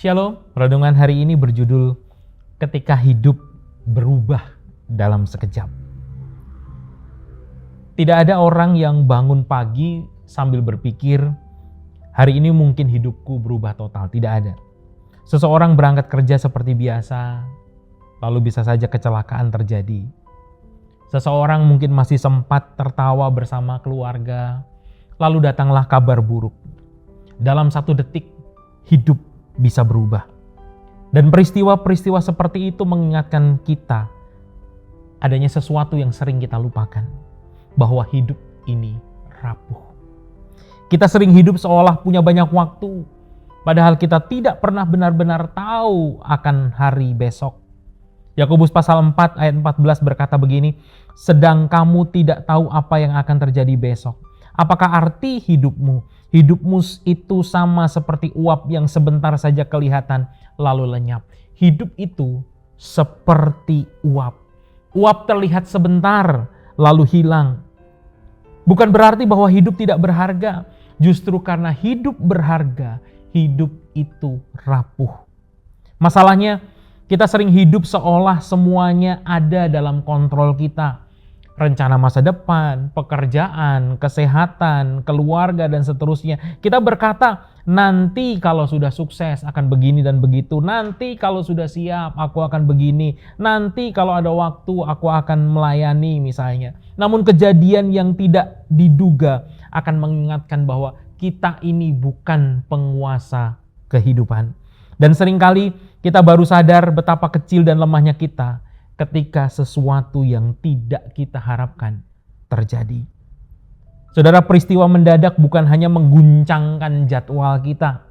Shalom, renungan hari ini berjudul Ketika Hidup Berubah Dalam Sekejap. Tidak ada orang yang bangun pagi sambil berpikir, hari ini mungkin hidupku berubah total. Tidak ada. Seseorang berangkat kerja seperti biasa, lalu bisa saja kecelakaan terjadi. Seseorang mungkin masih sempat tertawa bersama keluarga, lalu datanglah kabar buruk. Dalam 1 detik, hidup bisa berubah. Dan peristiwa-peristiwa seperti itu mengingatkan kita adanya sesuatu yang sering kita lupakan, bahwa hidup ini rapuh. Kita sering hidup seolah punya banyak waktu, padahal kita tidak pernah benar-benar tahu akan hari besok. Yakobus pasal 4 ayat 14 berkata begini, sedang kamu tidak tahu apa yang akan terjadi besok. Apakah arti hidupmu? Hidupmu itu sama seperti uap yang sebentar saja kelihatan lalu lenyap. Hidup itu seperti uap. Uap terlihat sebentar lalu hilang. Bukan berarti bahwa hidup tidak berharga. Justru karena hidup berharga, hidup itu rapuh. Masalahnya, kita sering hidup seolah semuanya ada dalam kontrol kita. Rencana masa depan, pekerjaan, kesehatan, keluarga, dan seterusnya. Kita berkata, nanti kalau sudah sukses akan begini dan begitu. Nanti kalau sudah siap aku akan begini. Nanti kalau ada waktu aku akan melayani misalnya. Namun kejadian yang tidak diduga akan mengingatkan bahwa kita ini bukan penguasa kehidupan. Dan seringkali kita baru sadar betapa kecil dan lemahnya kita ketika sesuatu yang tidak kita harapkan terjadi. Saudara, peristiwa mendadak bukan hanya mengguncangkan jadwal kita.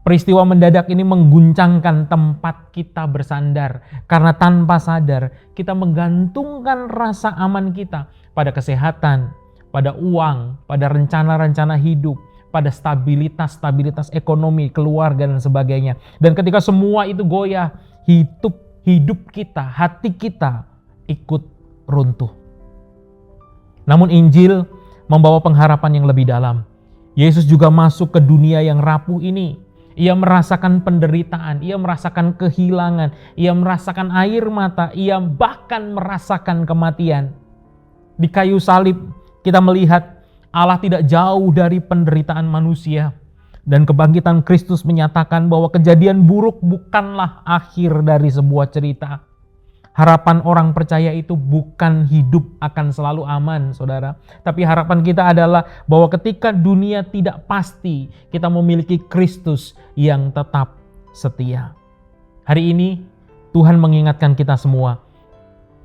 Peristiwa mendadak ini mengguncangkan tempat kita bersandar. Karena tanpa sadar kita menggantungkan rasa aman kita pada kesehatan, pada uang, pada rencana-rencana hidup, pada stabilitas ekonomi, keluarga, dan sebagainya. Dan ketika semua itu goyah, hidup kita, hati kita ikut runtuh. Namun Injil membawa pengharapan yang lebih dalam. Yesus juga masuk ke dunia yang rapuh ini. Ia merasakan penderitaan, ia merasakan kehilangan, ia merasakan air mata, ia bahkan merasakan kematian. Di kayu salib kita melihat Allah tidak jauh dari penderitaan manusia. Dan kebangkitan Kristus menyatakan bahwa kejadian buruk bukanlah akhir dari sebuah cerita. Harapan orang percaya itu bukan hidup akan selalu aman, saudara. Tapi harapan kita adalah bahwa ketika dunia tidak pasti, kita memiliki Kristus yang tetap setia. Hari ini Tuhan mengingatkan kita semua,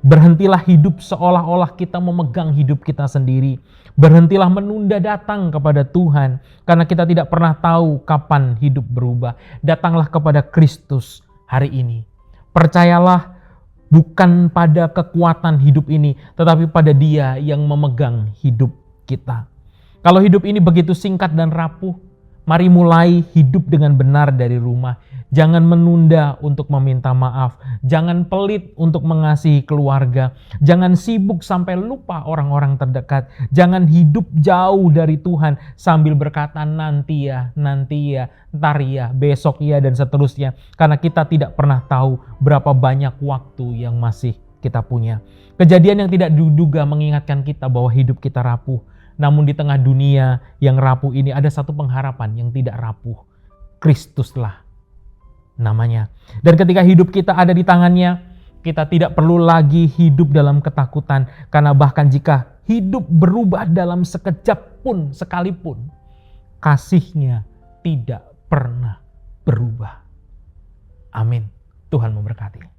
berhentilah hidup seolah-olah kita memegang hidup kita sendiri. Berhentilah menunda datang kepada Tuhan, karena kita tidak pernah tahu kapan hidup berubah. Datanglah kepada Kristus hari ini. Percayalah bukan pada kekuatan hidup ini, tetapi pada Dia yang memegang hidup kita. Kalau hidup ini begitu singkat dan rapuh, mari mulai hidup dengan benar dari rumah. Jangan menunda untuk meminta maaf. Jangan pelit untuk mengasihi keluarga. Jangan sibuk sampai lupa orang-orang terdekat. Jangan hidup jauh dari Tuhan sambil berkata nanti ya, ntar ya, besok ya, dan seterusnya. Karena kita tidak pernah tahu berapa banyak waktu yang masih kita punya. Kejadian yang tidak diduga mengingatkan kita bahwa hidup kita rapuh. Namun di tengah dunia yang rapuh ini ada satu pengharapan yang tidak rapuh. Kristuslah namanya. Dan ketika hidup kita ada di tangannya, kita tidak perlu lagi hidup dalam ketakutan. Karena bahkan jika hidup berubah dalam sekejap pun sekalipun, kasih-Nya tidak pernah berubah. Amin. Tuhan memberkati.